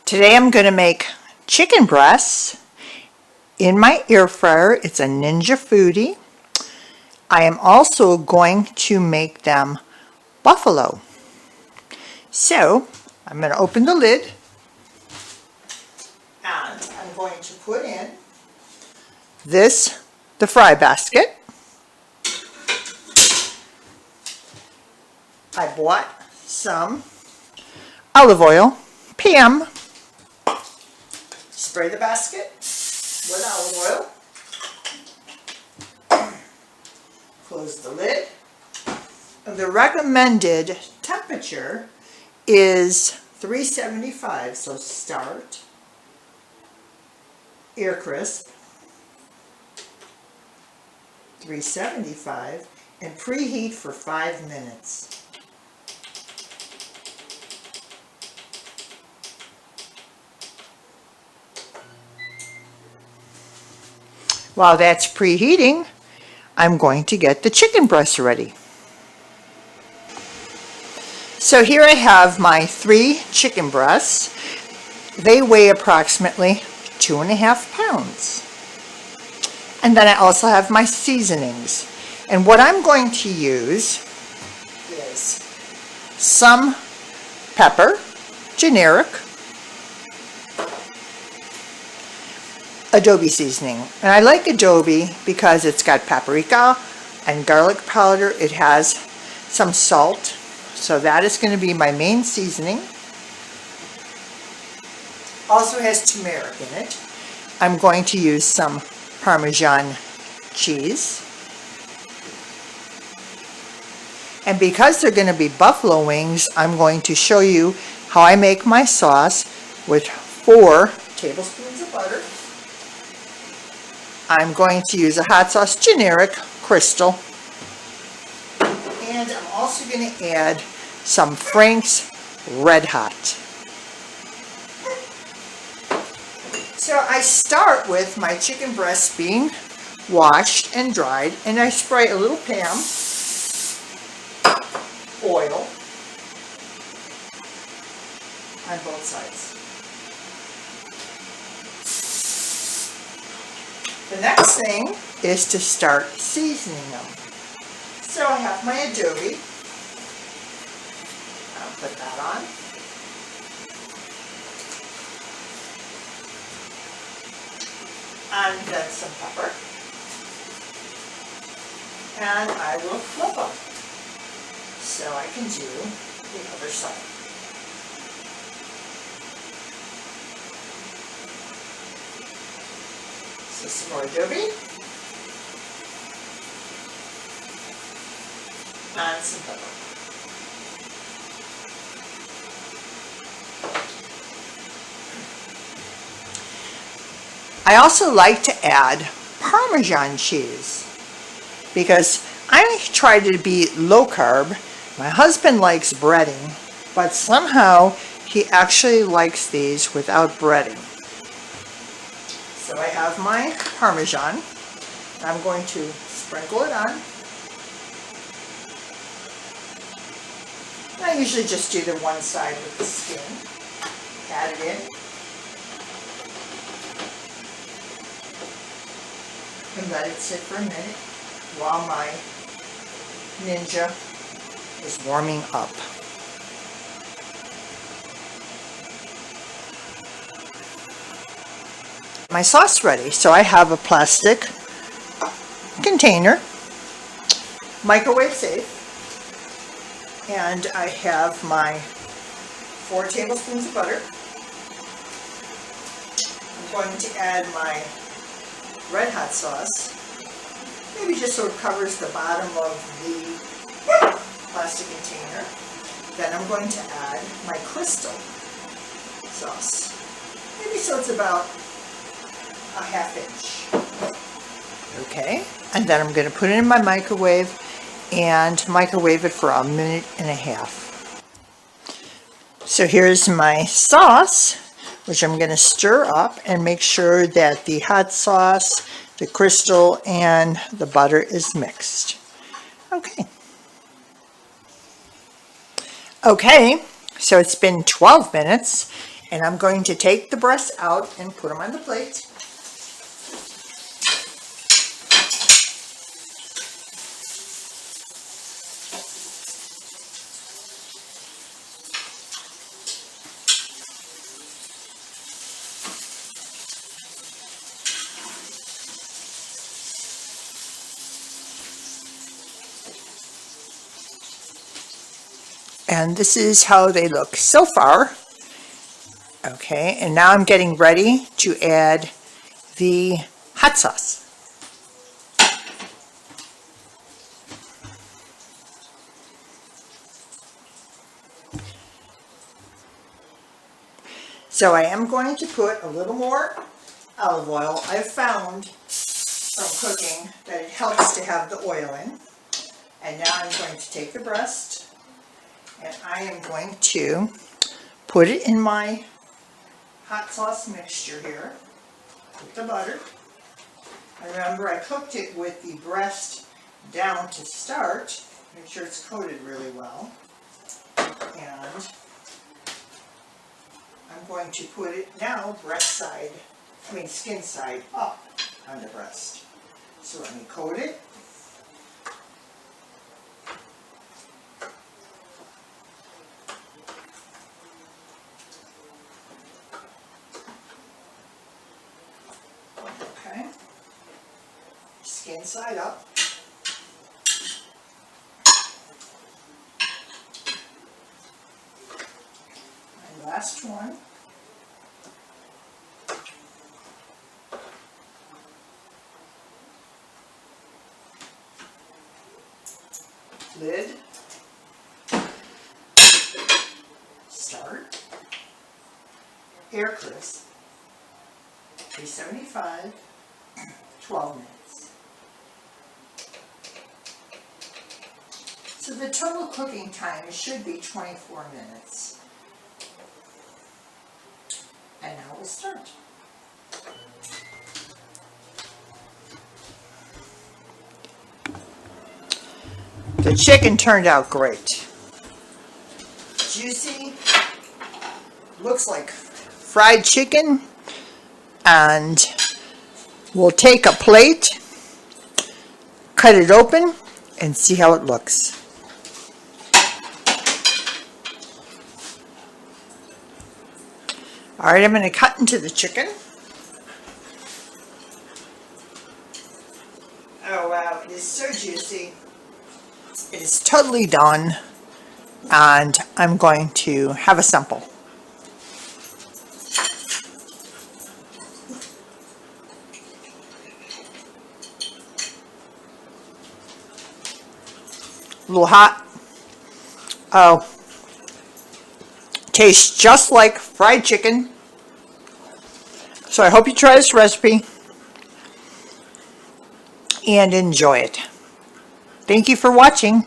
Today I'm going to make chicken breasts in my air fryer. It's a Ninja Foodi. I am also going to make them buffalo. So I'm going to open the lid and I'm going to put in the fry basket. I bought some olive oil, Pam. Spray the basket with olive oil. Close the lid. The recommended temperature is 375, so start, air crisp, 375, and preheat for 5 minutes. While that's preheating, I'm going to get the chicken breasts ready. So here I have my 3 chicken breasts. They weigh approximately 2.5 pounds. And then I also have my seasonings. And what I'm going to use is some pepper, generic, adobe seasoning. And I like adobe because it's got paprika and garlic powder. It has some salt. So that is going to be my main seasoning. Also has turmeric in it. I'm going to use some Parmesan cheese. And because they're going to be buffalo wings, I'm going to show you how I make my sauce with 4 tablespoons of butter. I'm going to use a hot sauce, generic, Crystal. And I'm also going to add some Frank's Red Hot. So I start with my chicken breasts being washed and dried, and I spray a little Pam oil on both sides. The next thing is to start seasoning them. So I have my adobe. I'll put that on. And then some pepper. And I will flip them so I can do the other side. So some more adobe. And some pepper. I also like to add Parmesan cheese because I try to be low carb. My husband likes breading, but somehow he actually likes these without breading. So I have my Parmesan. I'm going to sprinkle it on. I usually just do the one side with the skin. Add it in. And let it sit for a minute while my Ninja is warming up. My sauce ready, so I have a plastic container, microwave safe. And I have my 4 tablespoons of butter. I'm going to add my red hot sauce, maybe just so it covers the bottom of the plastic container. Then I'm going to add my Crystal sauce, maybe so it's about a ½ inch. Okay, and then I'm going to put it in my microwave and microwave it for 1.5 minutes. So here's my sauce, which I'm going to stir up and make sure that the hot sauce, the Crystal, and the butter is mixed. Okay. Okay, so it's been 12 minutes And I'm going to take the breasts out and put them on the plate. And this is how they look so far. Okay, and now I'm getting ready to add the hot sauce. So I am going to put a little more olive oil. I've found from cooking that it helps to have the oil in. And now I'm going to take the breast and I am going to put it in my hot sauce mixture here with the butter. And remember, I cooked it with the breast down to start. Make sure it's coated really well. And I'm going to put it now skin side up on the breast. So let me coat it. Okay. Skin side up. And last one. Lid, start, air crisp, 375, 12 minutes. So the total cooking time should be 24 minutes. And now we'll start. The chicken turned out great. Juicy, looks like fried chicken, and we'll take a plate, cut it open, and see how it looks. All right, I'm going to cut into the chicken. Oh wow, it is so juicy. It is totally done, and I'm going to have a sample. A little hot. Oh, tastes just like fried chicken. So I hope you try this recipe and enjoy it. Thank you for watching.